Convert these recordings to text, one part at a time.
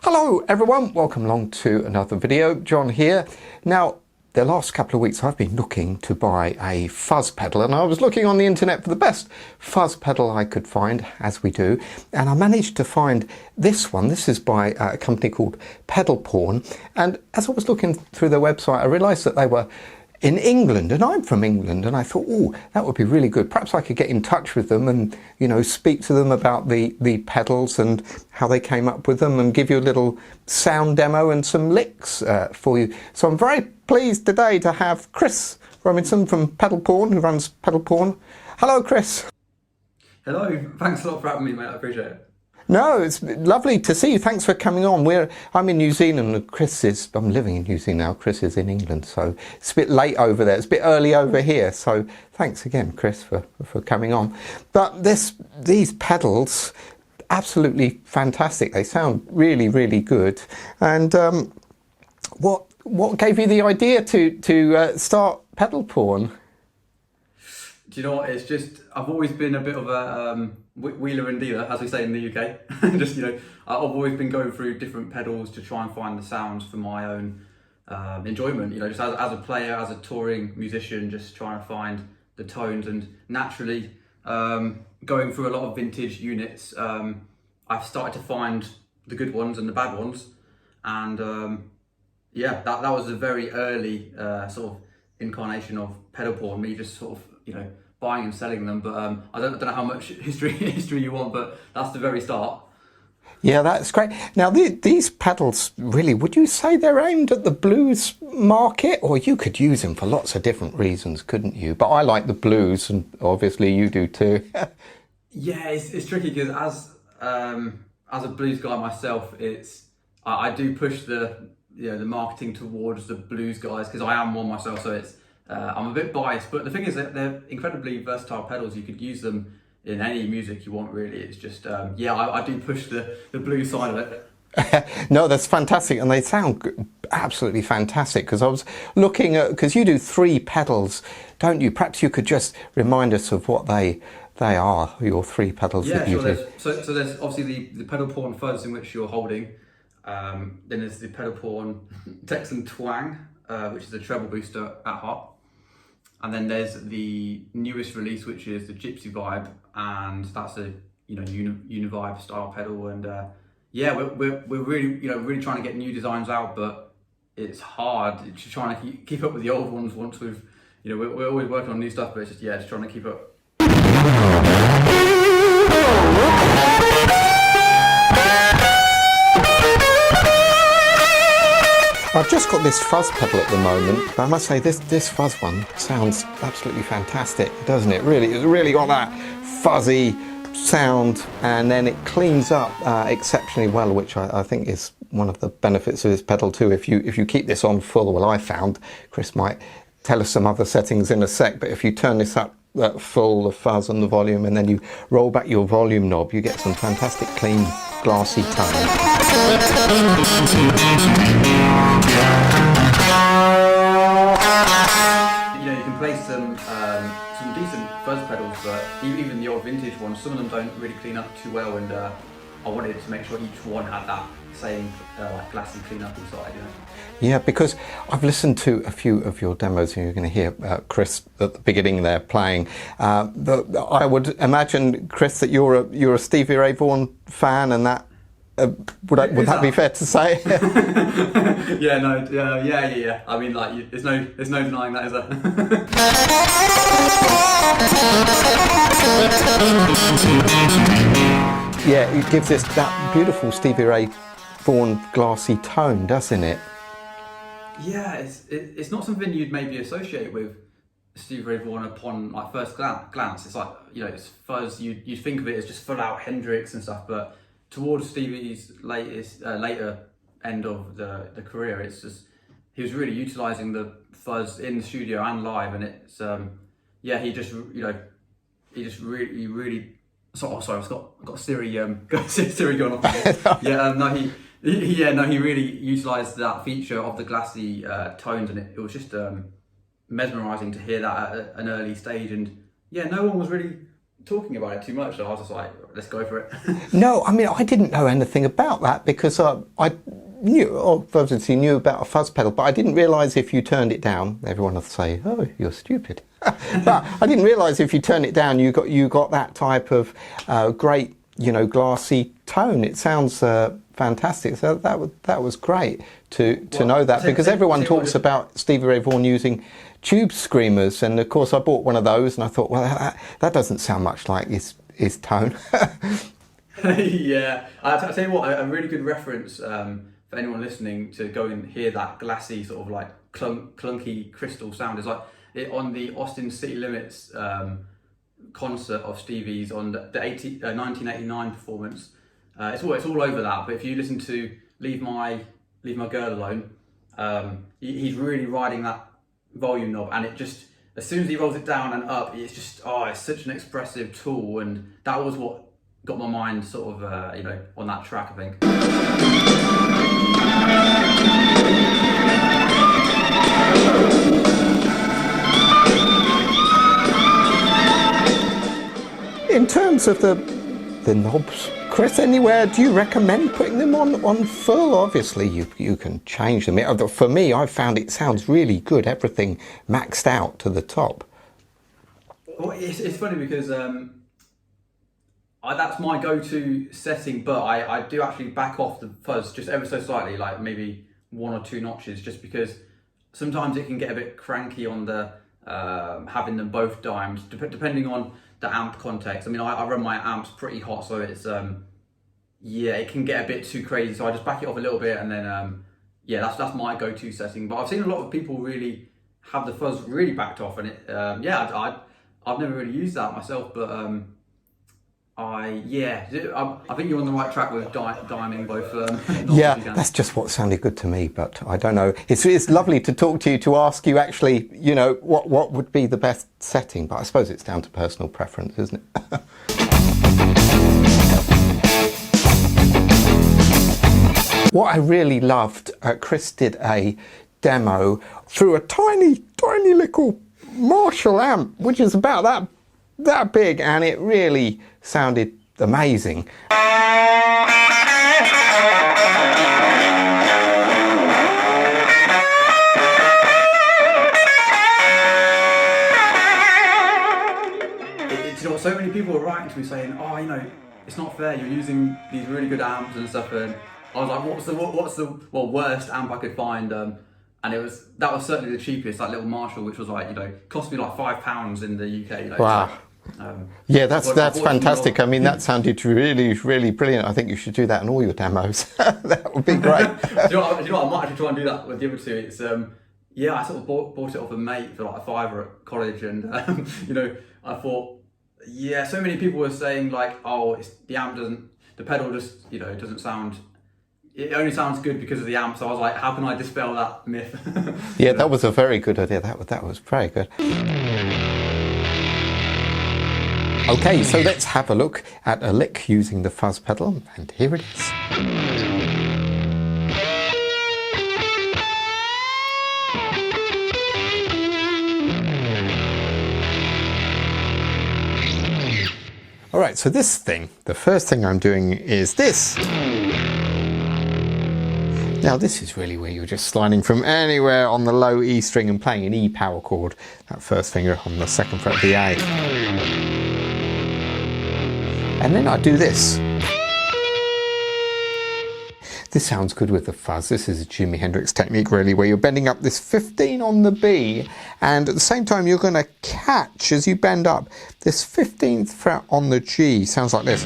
Hello everyone, welcome along to another video. John here. Now, the last couple of weeks I've been looking to buy a fuzz pedal, and I was looking on the internet for the best fuzz pedal I could find, as we do, and I managed to find this one. This is by a company called Pedal Porn, and as I was looking through their website I realised that they were in England, and I'm from England, and I thought, oh, that would be really good. Perhaps I could get in touch with them and, you know, speak to them about the pedals and how they came up with them and give you a little sound demo and some licks for you. So I'm very pleased today to have Chris Robinson from Pedal Porn, who runs Pedal Porn. Hello, Chris. Hello, thanks a lot for having me, mate. I appreciate it. No, it's lovely to see you. Thanks for coming on. I'm in New Zealand and I'm living in New Zealand now. Chris is in England, so it's a bit late over there. It's a bit early over here. So thanks again, Chris, for coming on. But these pedals, absolutely fantastic. They sound really, really good. And what gave you the idea to start Pedal Porn? Do you know what? It's just, I've always been a bit of a wheeler and dealer, as we say in the UK. Just, you know, I've always been going through different pedals to try and find the sounds for my own enjoyment. You know, just as a player, as a touring musician, just trying to find the tones, and naturally going through a lot of vintage units, I've started to find the good ones and the bad ones. And yeah, that was a very early sort of incarnation of Pedal Porn, me just sort of, you know, buying and selling them. But I don't know how much history you want, but that's the very start. Yeah, that's great. Now, these pedals, really, would you say they're aimed at the blues market? Or you could use them for lots of different reasons, couldn't you? But I like the blues, and obviously you do too. Yeah, it's tricky because as a blues guy myself, I do push the marketing towards the blues guys because I am one myself. So I'm a bit biased, but the thing is that they're incredibly versatile pedals. You could use them in any music you want, really. It's just, yeah, I do push the blues side of it. No, that's fantastic, and they sound absolutely fantastic, because I was looking at, because you do 3 pedals, don't you? Perhaps you could just remind us of what they are, your 3 pedals that you do. So there's obviously the Pedal Porn Fuzz, in which you're holding. Then there's the Pedal Porn Texan Twang, which is a treble booster at heart. And then there's the newest release, which is the Gypsy Vibe, and that's a univibe style pedal. And yeah, we're really trying to get new designs out, but it's hard. It's just trying to keep up with the old ones. Once we've, we're always working on new stuff, but it's just just trying to keep up. I've just got this fuzz pedal at the moment, but I must say this fuzz one sounds absolutely fantastic, doesn't it? It's really got that fuzzy sound, and then it cleans up exceptionally well, which I think is one of the benefits of this pedal too. If you keep this on full, well, I found, Chris might tell us some other settings in a sec, but if you turn this up full, the fuzz and the volume, and then you roll back your volume knob, you get some fantastic clean glassy tone. You can play some decent fuzz pedals, but even the old vintage ones, some of them don't really clean up too well, and I wanted to make sure each one had that same like glassy clean up inside, Yeah, because I've listened to a few of your demos, and you're going to hear Chris at the beginning there playing. I would imagine, Chris, that you're a Stevie Ray Vaughan fan, and that would that be fair to say? Yeah, I mean, like, there's no denying that, is there? Yeah, it gives us that beautiful Stevie Ray Vaughan glassy tone, doesn't it? Yeah, it's not something you'd maybe associate with Stevie Ray Vaughan upon like first glance. It's like, it's fuzz. You think of it as just full out Hendrix and stuff, but towards Stevie's later end of the career, it's just, he was really utilising the fuzz in the studio and live, and it's he just really. Oh, sorry, I've got Siri Siri going off. He really utilised that feature of the glassy tones, and it was just mesmerising to hear that at an early stage. And yeah, no one was really talking about it too much, so I was just like, let's go for it. No, I mean, I didn't know anything about that because I obviously knew about a fuzz pedal, but I didn't realise if you turned it down, everyone will say, oh, you're stupid. But I didn't realise if you turn it down, you got that type of great, glassy tone. It sounds fantastic. So that was great to know that, because everyone talks about Stevie Ray Vaughan using tube screamers, and of course I bought one of those and I thought, well, that doesn't sound much like his tone. Yeah, I'll tell you what, a really good reference for anyone listening to go and hear that glassy sort of like clunky crystal sound is like on the Austin City Limits concert of Stevie's on the 1989 performance. It's all over that, but if you listen to Leave My Girl Alone, he's really riding that volume knob, and it just, as soon as he rolls it down and up, it's just, it's such an expressive tool, and that was what got my mind sort of on that track, I think. In terms of the knobs, Chris, anywhere do you recommend putting them on full? Obviously you can change them. For me, I found it sounds really good, everything maxed out to the top. Well, it's funny because that's my go-to setting, but I do actually back off the fuzz just ever so slightly, like maybe 1 or 2 notches, just because sometimes it can get a bit cranky on the having them both dimed, depending on the amp context. I mean, I run my amps pretty hot, so it's it can get a bit too crazy, so I just back it off a little bit, and then that's my go-to setting. But I've seen a lot of people really have the fuzz really backed off, and it I've never really used that myself, but I think you're on the right track with diming both. Yeah, that's just what sounded good to me, but I don't know. It's lovely to talk to you, to ask you actually, what would be the best setting, but I suppose it's down to personal preference, isn't it? What I really loved, Chris did a demo through a tiny little Marshall amp, which is about that big, and it really sounded amazing. So many people were writing to me saying, it's not fair, you're using these really good amps and stuff, and I was like, what's the worst amp I could find? And that was certainly the cheapest, that little Marshall, which was like, cost me like £5 in the UK. Wow. Yeah, that's fantastic. I mean, that sounded really, really brilliant. I think you should do that in all your demos. That would be great. do you know what? I might actually try and do that with the other two. It's I sort of bought it off a mate for like £5 at college, and I thought, so many people were saying like, the pedal just doesn't sound. It only sounds good because of the amp. So I was like, how can I dispel that myth? Yeah, that was a very good idea. That was very good. Okay, so let's have a look at a lick using the fuzz pedal, and here it is. All right, so this thing, the first thing I'm doing is this. Now this is really where you're just sliding from anywhere on the low E string and playing an E power chord, that first finger on the 2nd fret of the A. And then I do this. This sounds good with the fuzz. This is a Jimi Hendrix technique really, where you're bending up this 15 on the B, and at the same time you're going to catch, as you bend up, this 15th fret on the G. Sounds like this.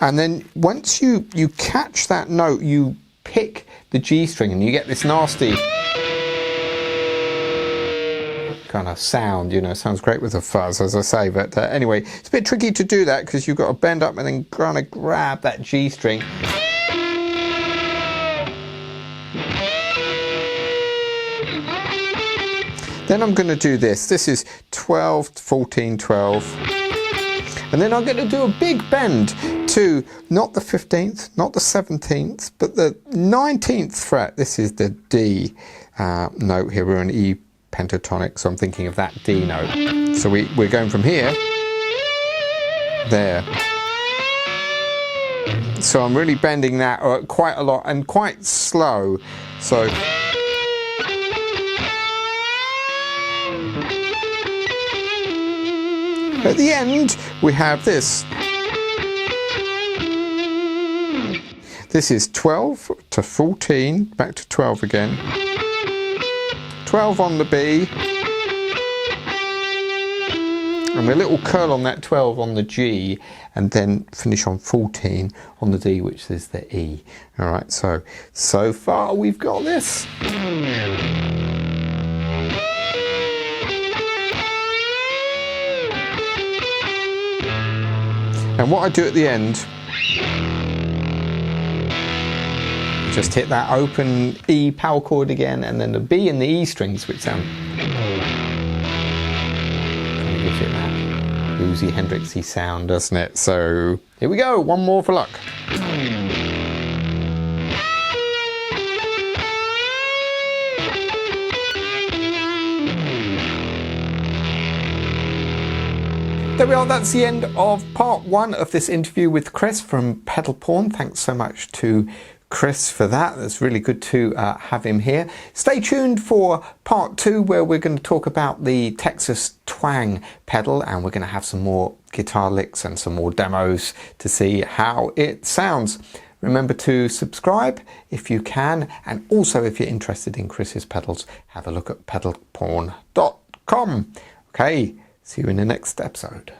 And then once you catch that note, you pick the G string and you get this nasty kind of sound, sounds great with a fuzz, as I say, but anyway, it's a bit tricky to do that because you've got to bend up and then kind of grab that G string. Then I'm going to do this. This is 12, 14, 12. And then I'm going to do a big bend to not the 15th, not the 17th, but the 19th fret. This is the D note here. We're an E pentatonic, so I'm thinking of that D note. So we're going from here, there. So I'm really bending that quite a lot and quite slow. So at the end we have this. This is 12 to 14, back to 12 again. 12 on the B. And a little curl on that 12 on the G, and then finish on 14 on the D, which is the E. All right, so far we've got this. And what I do at the end, just hit that open E power chord again, and then the B and the E strings, which sound gives it that bluesy Hendrixy sound, doesn't it? So here we go, one more for luck. There we are, that's the end of part one of this interview with Chris from Pedal Porn. Thanks so much to Chris for that. That's really good to have him here. Stay tuned for part two, where we're going to talk about the Texas Twang pedal, and we're going to have some more guitar licks and some more demos to see how it sounds. Remember to subscribe if you can, and also if you're interested in Chris's pedals, have a look at pedalporn.com. Okay, see you in the next episode.